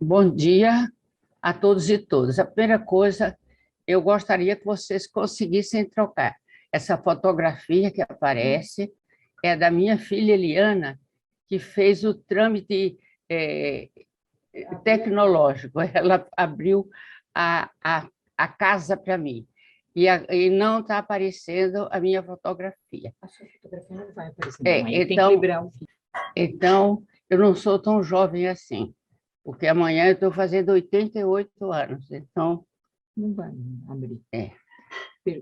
Bom dia a todos e todas. A primeira coisa, eu gostaria que vocês conseguissem trocar. Essa fotografia que aparece é da minha filha Eliana, que fez o trâmite tecnológico. Ela abriu a casa para mim. E não está aparecendo a minha fotografia. A sua fotografia não vai aparecer, Então, tem que liberar o vídeo. Então, eu não sou tão jovem assim, porque amanhã eu estou fazendo 88 anos, então... Não vai abrir.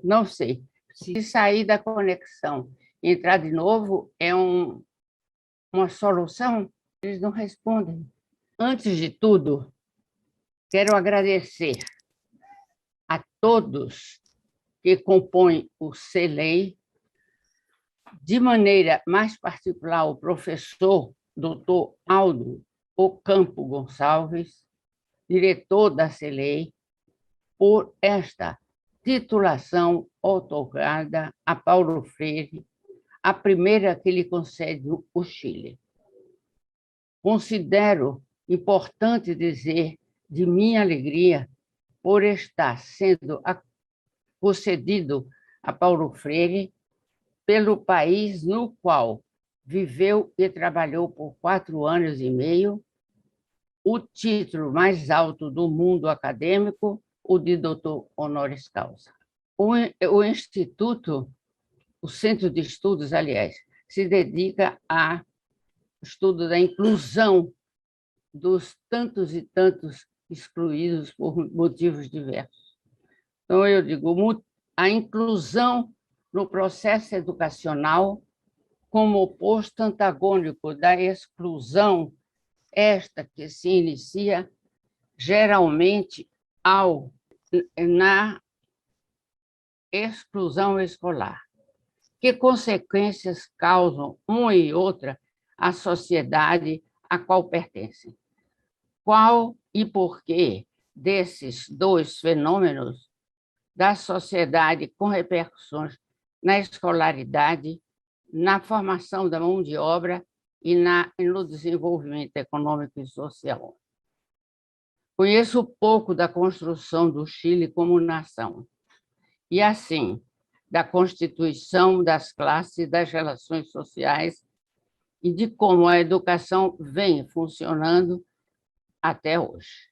Não sei. Se sair da conexão e entrar de novo, é uma solução? Eles não respondem. Antes de tudo, quero agradecer a todos que compõem o CELEI, de maneira mais particular o professor Dr. Aldo Ocampo Gonçalves, diretor da CELEI, por esta titulação outorgada a Paulo Freire, a primeira que lhe concede o Chile. Considero importante dizer de minha alegria por estar sendo concedido a Paulo Freire pelo país no qual viveu e trabalhou por 4 anos e meio, o título mais alto do mundo acadêmico, o de doutor honoris causa. O Instituto, o Centro de Estudos, aliás, se dedica ao estudo da inclusão dos tantos e tantos excluídos por motivos diversos. Então, eu digo, a inclusão no processo educacional como oposto antagônico da exclusão, esta que se inicia geralmente na exclusão escolar. Que consequências causam uma e outra à sociedade a qual pertencem? Qual e por que desses dois fenômenos da sociedade com repercussões na escolaridade, na formação da mão de obra e no desenvolvimento econômico e social? Conheço pouco da construção do Chile como nação, e assim, da constituição das classes e das relações sociais e de como a educação vem funcionando até hoje.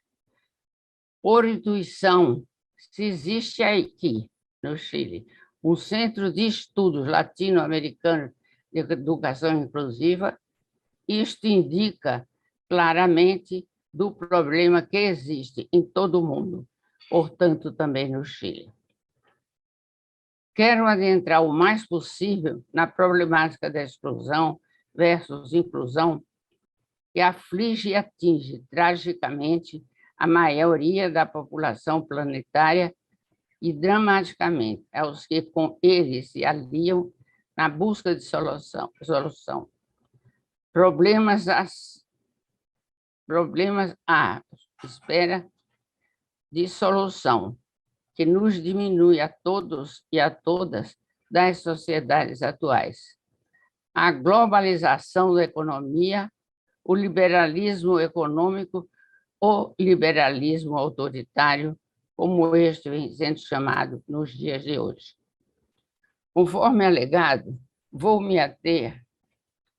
Por intuição, se existe aqui, no Chile, um centro de estudos latino-americanos de educação inclusiva, isto indica claramente do problema que existe em todo o mundo, portanto, também no Chile. Quero adentrar o mais possível na problemática da exclusão versus inclusão, que aflige e atinge tragicamente a maioria da população planetária e dramaticamente aos que com eles se aliam na busca de solução. Problemas à espera de solução, que nos diminui a todos e a todas das sociedades atuais. A globalização da economia, o liberalismo econômico, o liberalismo autoritário, como este vem sendo chamado nos dias de hoje. Conforme alegado, vou me ater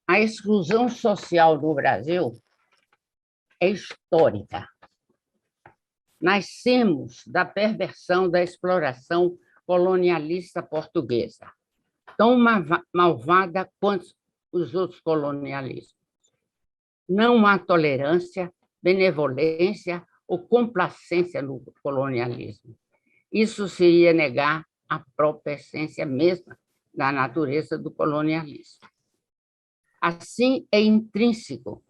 à exclusão social no Brasil é histórica. Nascemos da perversão da exploração colonialista portuguesa, tão malvada quanto os outros colonialismos. Não há tolerância, benevolência ou complacência no colonialismo. Isso seria negar a própria essência mesma da natureza do colonialismo. Assim, é intrínseco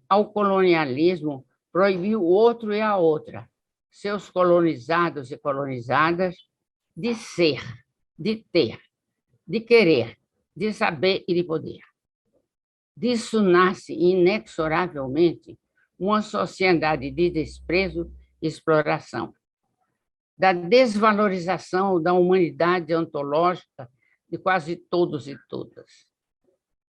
ao colonialismo proibir o outro e a outra, seus colonizados e colonizadas, de ser, de ter, de querer, de saber e de poder. Disso nasce inexoravelmente uma sociedade de desprezo e exploração, da desvalorização da humanidade ontológica de quase todos e todas.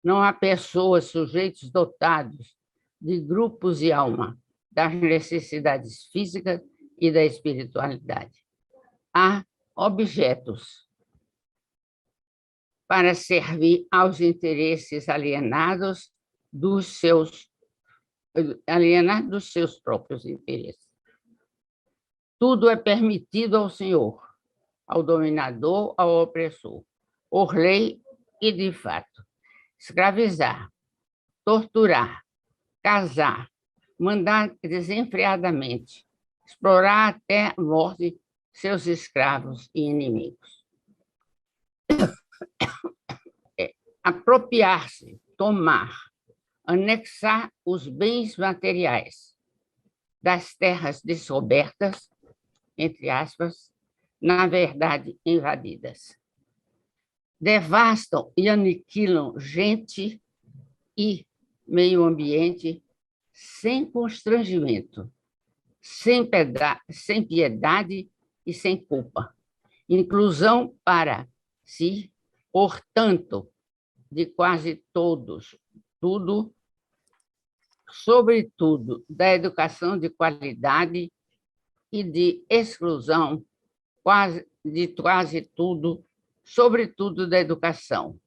Não há pessoas, sujeitos dotados de grupos e alma, das necessidades físicas e da espiritualidade. Há objetos para servir aos interesses alienados dos seus próprios interesses. Tudo é permitido ao senhor, ao dominador, ao opressor, por lei e de fato. Escravizar, torturar, casar, mandar desenfreadamente, explorar até a morte seus escravos e inimigos. Apropriar-se, tomar, anexar os bens materiais das terras descobertas, entre aspas, na verdade invadidas. Devastam e aniquilam gente e meio ambiente sem constrangimento, sem piedade e sem culpa. Inclusão para si, portanto, de quase todos, tudo, sobretudo da educação de qualidade e de exclusão de quase tudo, sobretudo da educação,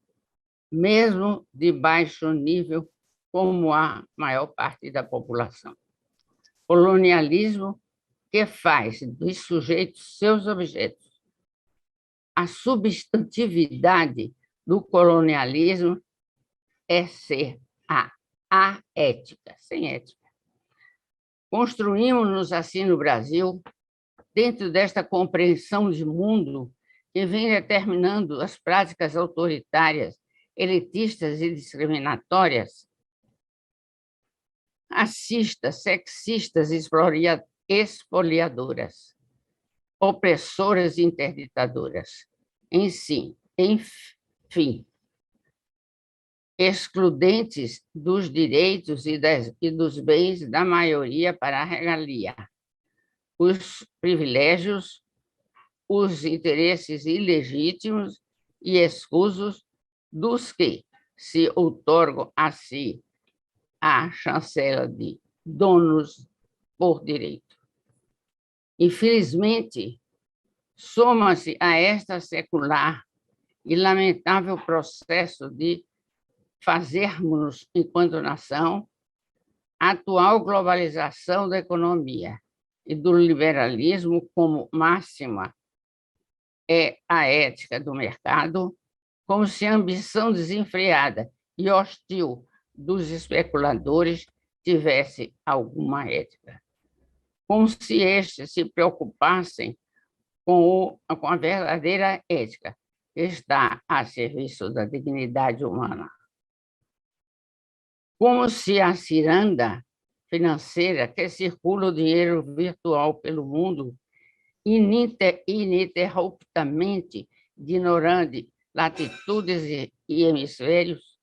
mesmo de baixo nível, como a maior parte da população. Colonialismo que faz dos sujeitos seus objetos. A substantividade do colonialismo é ser a ética, sem ética. Construímos-nos assim no Brasil, dentro desta compreensão de mundo que vem determinando as práticas autoritárias, elitistas e discriminatórias, racistas, sexistas e expoliadoras, opressoras e interditadoras. Enfim, excludentes dos direitos e dos bens da maioria para a regalia, os privilégios, os interesses ilegítimos e escusos dos que se outorgam a si a chancela de donos por direito. Infelizmente, soma-se a esta secular e lamentável processo de fazermos, enquanto nação, a atual globalização da economia e do liberalismo como máxima é a ética do mercado, como se a ambição desenfreada e hostil dos especuladores tivesse alguma ética. Como se estes se preocupassem com a verdadeira ética, que está a serviço da dignidade humana. Como se a ciranda financeira que circula o dinheiro virtual pelo mundo, ininterruptamente ignorando latitudes e hemisférios,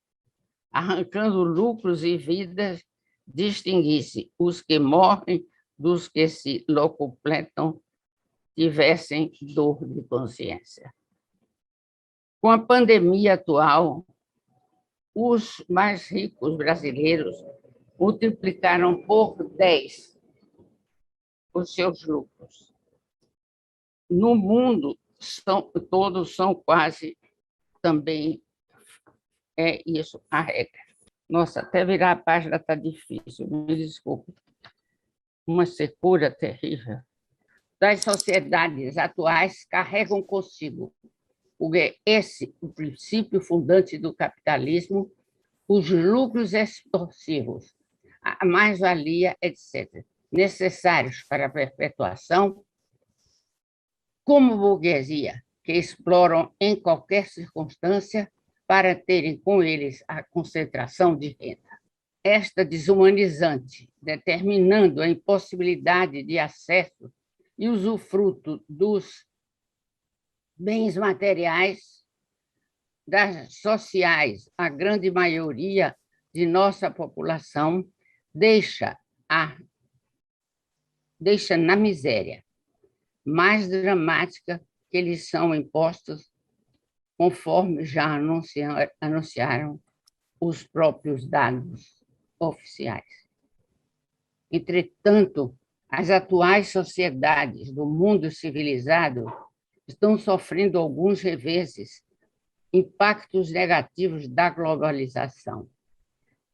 arrancando lucros e vidas, distinguisse os que morrem dos que se locupletam, tivessem dor de consciência. Com a pandemia atual, os mais ricos brasileiros multiplicaram por 10 os seus lucros. No mundo, todos são quase também, é isso a regra. Nossa, até virar a página está difícil, me desculpe. Uma secura terrível. Das sociedades atuais carregam consigo o princípio fundante do capitalismo, os lucros extorsivos, a mais-valia, etc., necessários para a perpetuação, como burguesia, que exploram em qualquer circunstância para terem com eles a concentração de renda. Esta desumanizante, determinando a impossibilidade de acesso e usufruto dos bens materiais, das sociais, a grande maioria de nossa população deixa na miséria mais dramática que lhes são impostos, conforme já anunciaram os próprios dados oficiais. Entretanto, as atuais sociedades do mundo civilizado estão sofrendo alguns reveses, impactos negativos da globalização.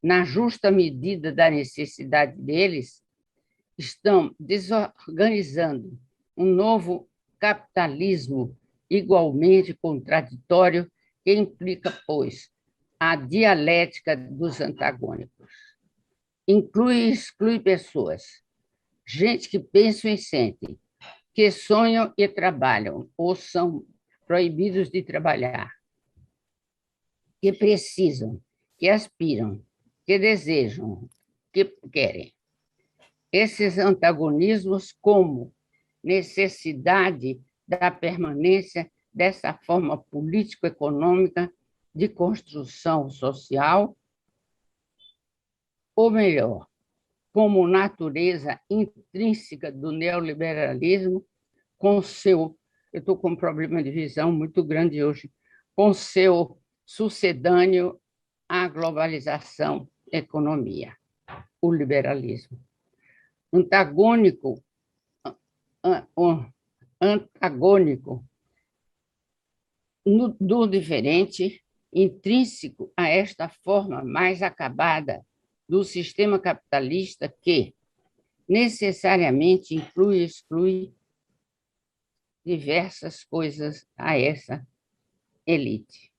Na justa medida da necessidade deles, estão desorganizando um novo capitalismo igualmente contraditório que implica, pois, a dialética dos antagônicos. Inclui e exclui pessoas, gente que pensam e sentem, que sonham e trabalham, ou são proibidos de trabalhar, que precisam, que aspiram, que desejam, que querem. Esses antagonismos, como necessidade da permanência dessa forma político-econômica de construção social, ou melhor, como natureza intrínseca do neoliberalismo, com seu, eu estou com um problema de visão muito grande hoje, com seu sucedâneo à globalização, economia, o liberalismo. Antagônico do diferente, intrínseco a esta forma mais acabada do sistema capitalista que necessariamente inclui e exclui diversas coisas a essa elite.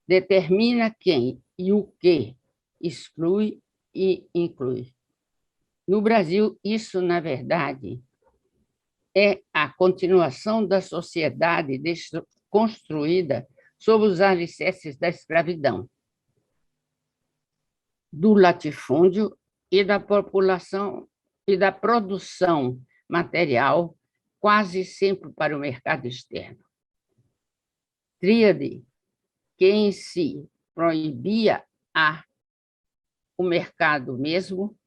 Determina quem e o que exclui e inclui. No Brasil, isso, na verdade, é a continuação da sociedade construída sob os alicerces da escravidão, do latifúndio e da população e da produção material, quase sempre para o mercado externo. Tríade que em si proibia o mercado mesmo,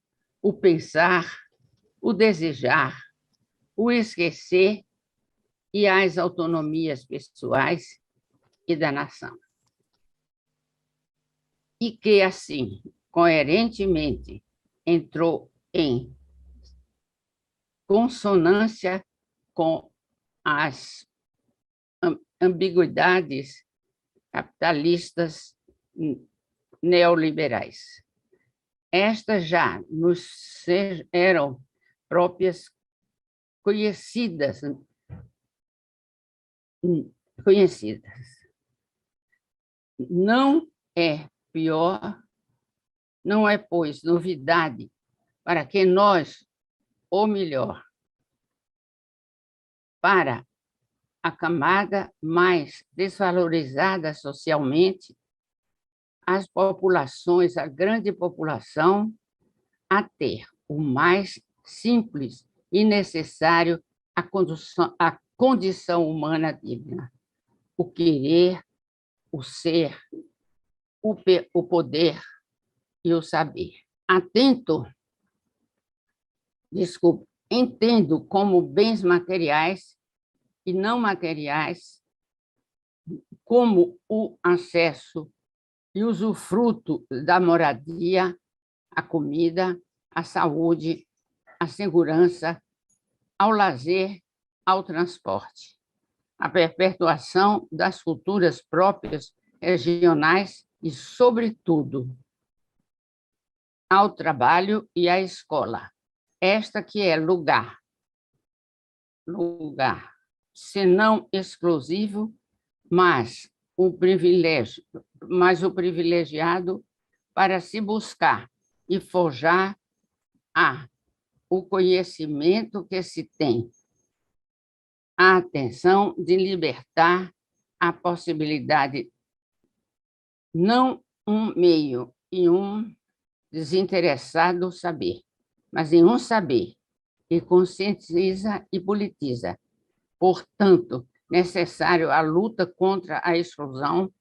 o pensar, o desejar, o esquecer e as autonomias pessoais e da nação. E que, assim, coerentemente, entrou em consonância com as ambiguidades capitalistas neoliberais. Estas já nos eram próprias conhecidas. Não é pior, não é, pois, novidade para que nós, ou melhor, para a camada mais desvalorizada socialmente, as populações, a grande população, a ter o mais simples e necessário a condição humana digna, o querer, o ser, o poder e o saber. Entendo como bens materiais e não materiais, como o acesso e usufruto da moradia, a comida, a saúde, a segurança, ao lazer, ao transporte, a perpetuação das culturas próprias regionais e, sobretudo, ao trabalho e à escola. Esta que é lugar, se não exclusivo, mas o privilegiado para se buscar e forjar o conhecimento que se tem, a atenção de libertar a possibilidade, não um meio e um desinteressado saber, mas em um saber que conscientiza e politiza. Portanto, necessário a luta contra a exclusão,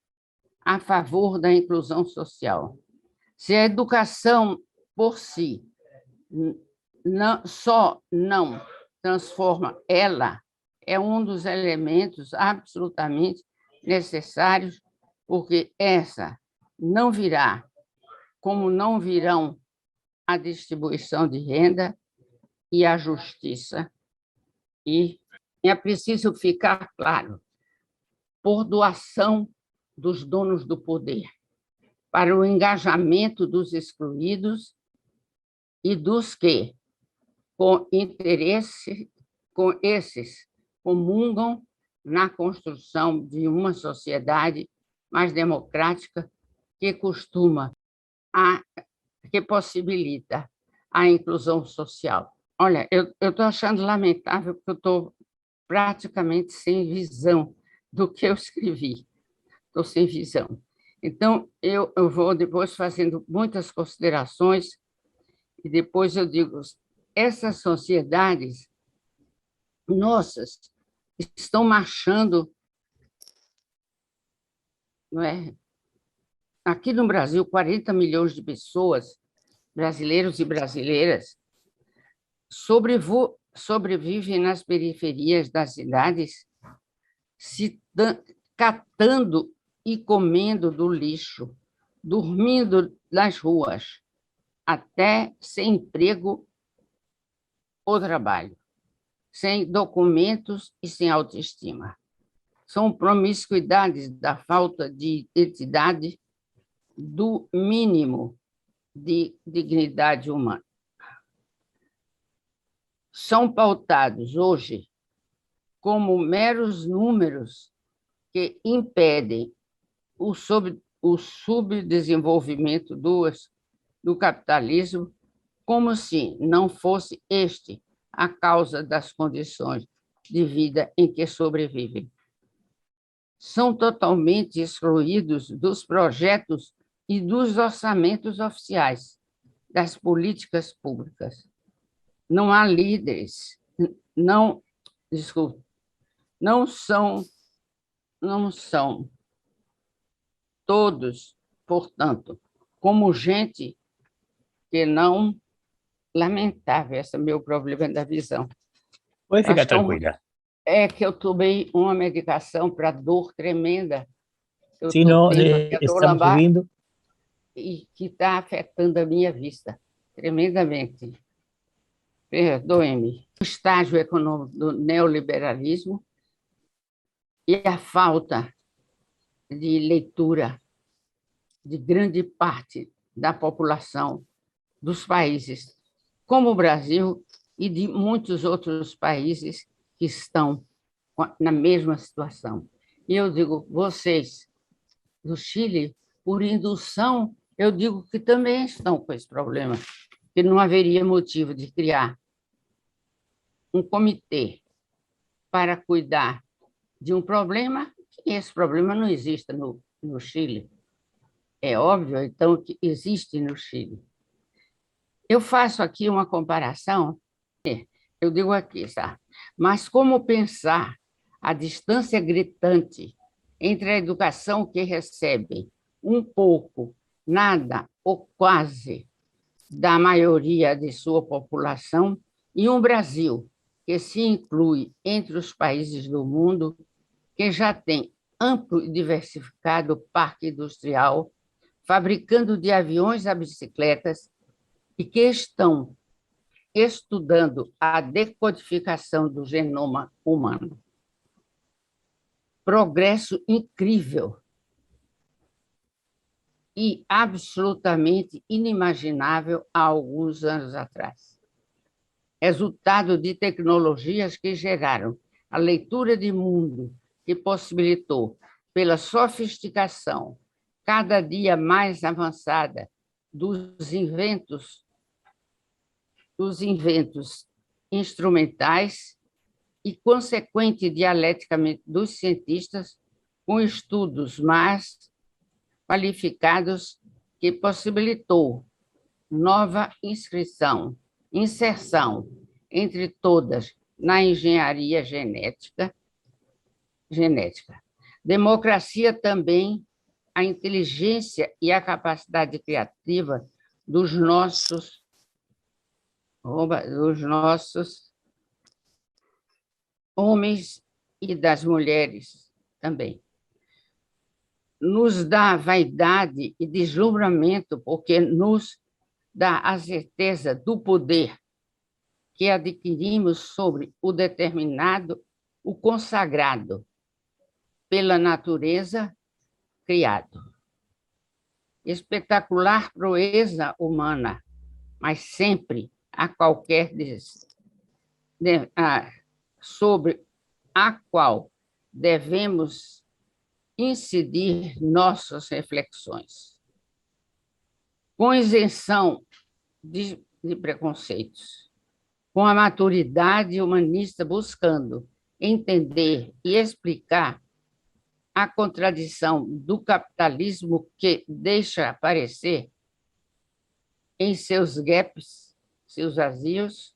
a favor da inclusão social. Se a educação por si só não transforma, ela é um dos elementos absolutamente necessários, porque essa não virá, como não virão a distribuição de renda e a justiça. E é preciso ficar claro, por doação dos donos do poder, para o engajamento dos excluídos e dos que, com interesse, com esses, comungam na construção de uma sociedade mais democrática que possibilita a inclusão social. Olha, eu estou achando lamentável porque eu estou praticamente sem visão do que eu escrevi. Estou sem visão. Então, eu vou depois fazendo muitas considerações e depois eu digo, essas sociedades nossas estão marchando, não é? Aqui no Brasil, 40 milhões de pessoas, brasileiros e brasileiras, sobrevivem nas periferias das cidades, catando e comendo do lixo, dormindo nas ruas, até sem emprego ou trabalho, sem documentos e sem autoestima. São promiscuidades da falta de identidade, do mínimo de dignidade humana. São pautados hoje como meros números que impedem o subdesenvolvimento do capitalismo, como se não fosse este a causa das condições de vida em que sobrevivem. São totalmente excluídos dos projetos e dos orçamentos oficiais, das políticas públicas. Não há líderes, não são todos, portanto, como gente que não... Lamentável, esse é o meu problema da visão. Pode ficar tranquila. É que eu tomei uma medicação para dor tremenda. Se não estamos ouvindo. E que está afetando a minha vista tremendamente. Perdoe-me. O estágio econômico do neoliberalismo e a falta de leitura de grande parte da população dos países, como o Brasil e de muitos outros países que estão na mesma situação. E eu digo, vocês do Chile, por indução, eu digo que também estão com esse problema, que não haveria motivo de criar um comitê para cuidar de um problema, que esse problema não existe no Chile. É óbvio, então, que existe no Chile. Eu faço aqui uma comparação, eu digo aqui, sabe? Mas como pensar a distância gritante entre a educação que recebe um pouco, nada ou quase da maioria de sua população e um Brasil que se inclui entre os países do mundo que já tem amplo e diversificado parque industrial, fabricando de aviões a bicicletas, e que estão estudando a decodificação do genoma humano. Progresso incrível e absolutamente inimaginável há alguns anos atrás. Resultado de tecnologias que geraram a leitura de mundo, que possibilitou, pela sofisticação cada dia mais avançada dos inventos instrumentais e consequente dialeticamente dos cientistas, com estudos mais qualificados que possibilitou nova inserção entre todas na engenharia genética. Democracia também a inteligência e a capacidade criativa dos nossos homens e das mulheres também. Nos dá vaidade e deslumbramento, porque nos dá a certeza do poder que adquirimos sobre o determinado, o consagrado pela natureza criado. Espetacular proeza humana, mas sempre a qualquer sobre a qual devemos incidir nossas reflexões, com isenção de preconceitos, com a maturidade humanista buscando entender e explicar a contradição do capitalismo que deixa aparecer em seus gaps, seus vazios,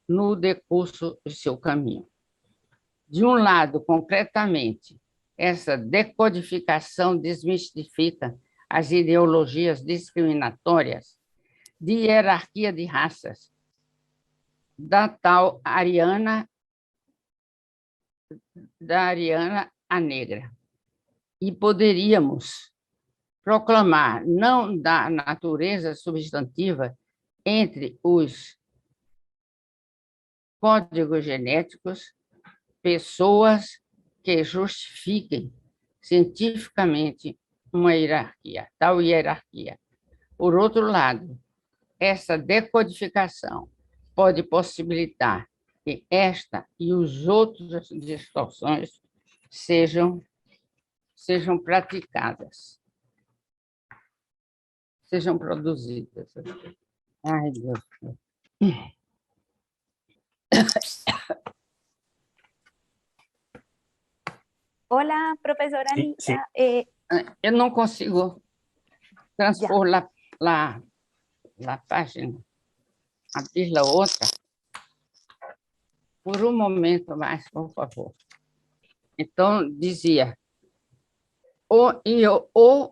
no decurso de seu caminho. De um lado, concretamente, essa decodificação desmistifica as ideologias discriminatórias de hierarquia de raças, da tal Ariana a negra. E poderíamos proclamar não da natureza substantiva entre os códigos genéticos pessoas que justifiquem cientificamente uma hierarquia, tal hierarquia. Por outro lado, essa decodificação pode possibilitar que esta e os outras distorções sejam praticadas, sejam produzidas. Ai, Deus. Hola, profesora Anita. Sí. Eu não consigo transpor a página, abrir a outra. Por um momento mais, por favor. Então, dizia, ou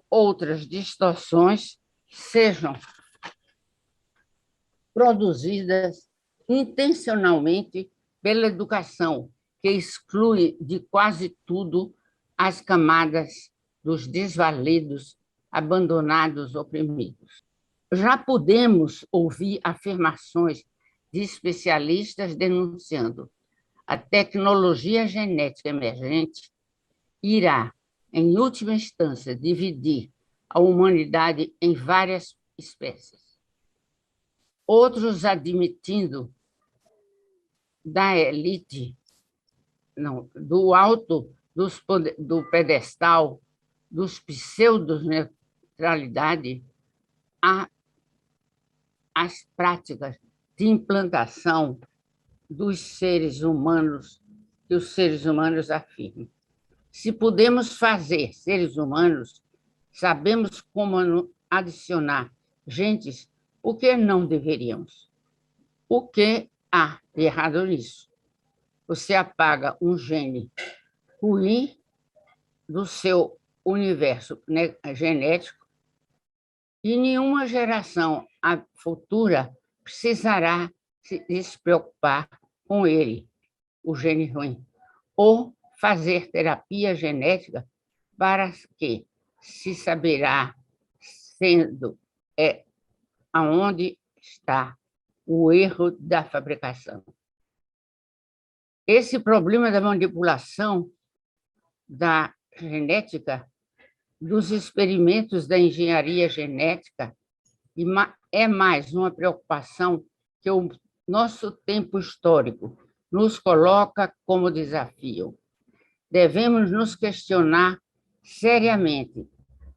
outras distorções sejam produzidas intencionalmente pela educação, que exclui de quase tudo as camadas dos desvalidos, abandonados, oprimidos. Já podemos ouvir afirmações de especialistas denunciando a tecnologia genética emergente irá, em última instância, dividir a humanidade em várias espécies. Outros admitindo da elite, não, do alto do pedestal, dos pseudo-neutralidade, as práticas de implantação dos seres humanos, que os seres humanos afirmam. Se podemos fazer seres humanos, sabemos como adicionar gentes, por que não deveríamos? O que há de errado nisso? Você apaga um gene ruim do seu universo genético e nenhuma geração futura precisará se preocupar com ele, o gene ruim, ou fazer terapia genética para que se saberá aonde está o erro da fabricação. Esse problema da manipulação da genética, dos experimentos da engenharia genética, é mais uma preocupação que o nosso tempo histórico nos coloca como desafio. Devemos nos questionar seriamente.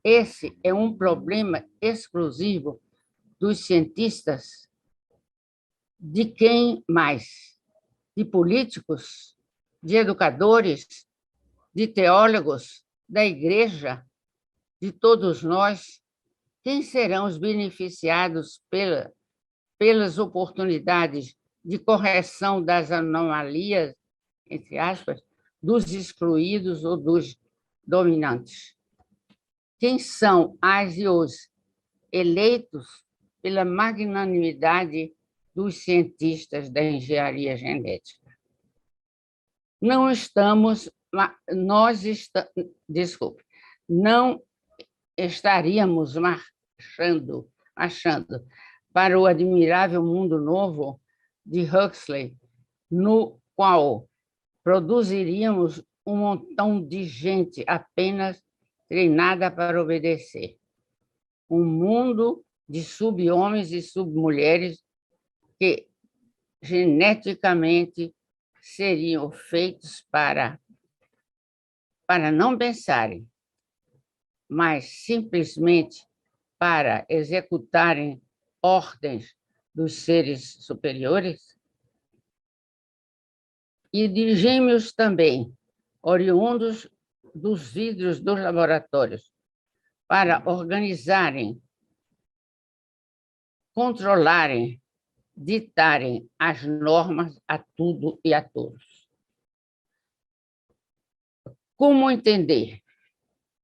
Esse é um problema exclusivo dos cientistas? De quem mais? De políticos? De educadores? De teólogos? Da igreja? De todos nós? Quem serão os beneficiados pelas oportunidades de correção das anomalias, entre aspas, dos excluídos ou dos dominantes? Quem são as e os eleitos pela magnanimidade dos cientistas da engenharia genética? Não estaríamos marchando para o admirável mundo novo de Huxley, no qual produziríamos um montão de gente apenas treinada para obedecer. Um mundo de sub-homens e sub-mulheres que geneticamente seriam feitos para não pensarem, mas simplesmente para executarem ordens dos seres superiores, e de gêmeos também, oriundos dos vidros dos laboratórios, para organizarem, controlarem, ditarem as normas a tudo e a todos. Como entender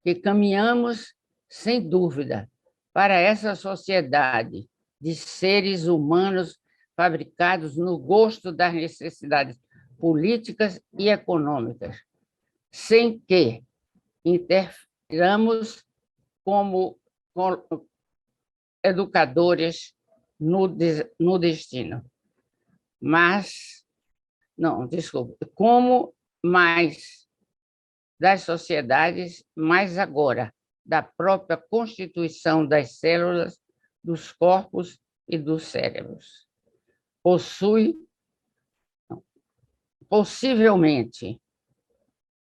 que caminhamos, sem dúvida, para essa sociedade de seres humanos fabricados no gosto das necessidades políticas e econômicas, sem que interfiramos como educadores no destino. Mas, não, desculpa, como mais das sociedades, mais agora da própria constituição das células, dos corpos e dos cérebros. Possivelmente,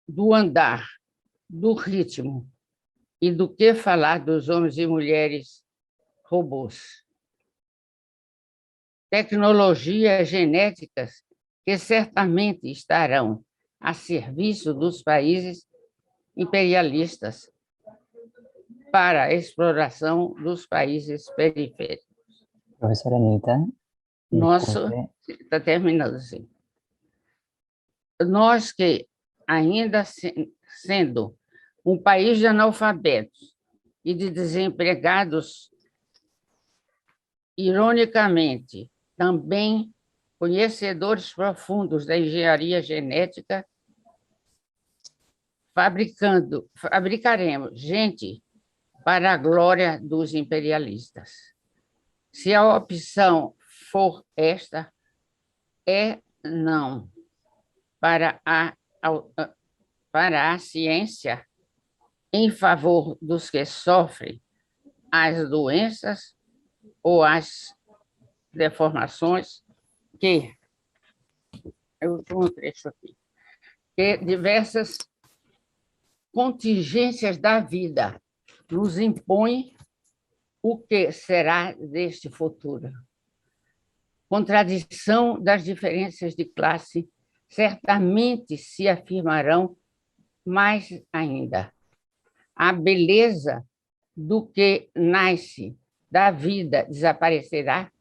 do andar, do ritmo e do que falar dos homens e mulheres robôs. Tecnologias genéticas que certamente estarão a serviço dos países imperialistas para a exploração dos países periféricos. Professora Anita, Está terminando assim. Nós que, ainda sendo um país de analfabetos e de desempregados, ironicamente, também conhecedores profundos da engenharia genética, fabricaremos gente para a glória dos imperialistas. Se a opção for esta, é não para a ciência em favor dos que sofrem as doenças ou as deformações que eu tenho um trecho aqui, que diversas contingências da vida nos impõem o que será deste futuro. Contradição das diferenças de classe certamente se afirmarão mais ainda. A beleza do que nasce da vida desaparecerá.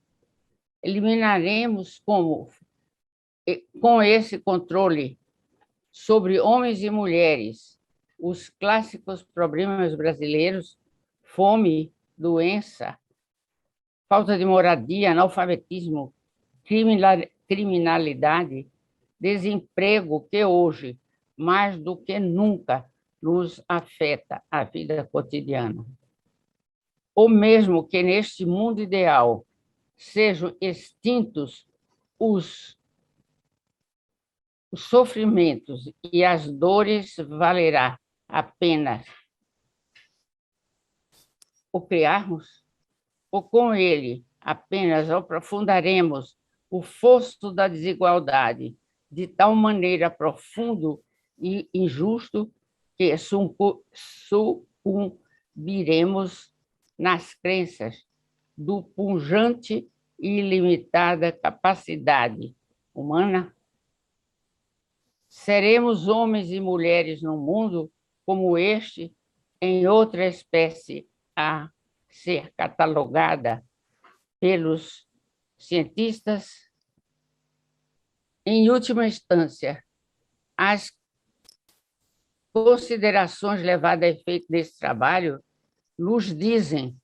Eliminaremos com esse controle sobre homens e mulheres os clássicos problemas brasileiros: fome, doença, falta de moradia, analfabetismo, criminalidade, desemprego, que hoje, mais do que nunca, nos afeta a vida cotidiana. Ou mesmo que neste mundo ideal sejam extintos os sofrimentos e as dores, valerá a pena o criarmos? Ou com ele apenas aprofundaremos o fosso da desigualdade de tal maneira profundo e injusto que sucumbiremos nas crenças do pujante e ilimitada capacidade humana? Seremos homens e mulheres num mundo como este, em outra espécie a ser catalogada pelos cientistas? Em última instância, as considerações levadas a efeito desse trabalho nos dizem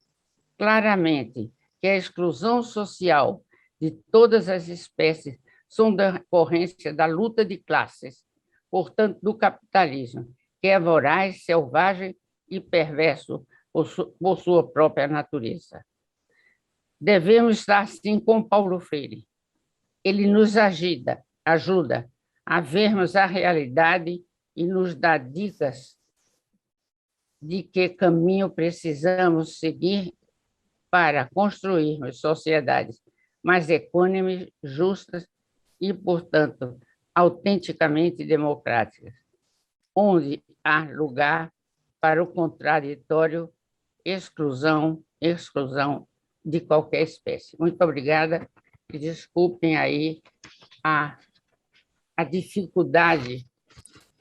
claramente que a exclusão social de todas as espécies são decorrência da luta de classes, portanto, do capitalismo, que é voraz, selvagem e perverso por sua própria natureza. Devemos estar assim com Paulo Freire. Ele nos ajuda a vermos a realidade e nos dá dicas de que caminho precisamos seguir para construirmos sociedades mais equânimes, justas e, portanto, autenticamente democráticas, onde há lugar para o contraditório, exclusão de qualquer espécie. Muito obrigada e desculpem aí a dificuldade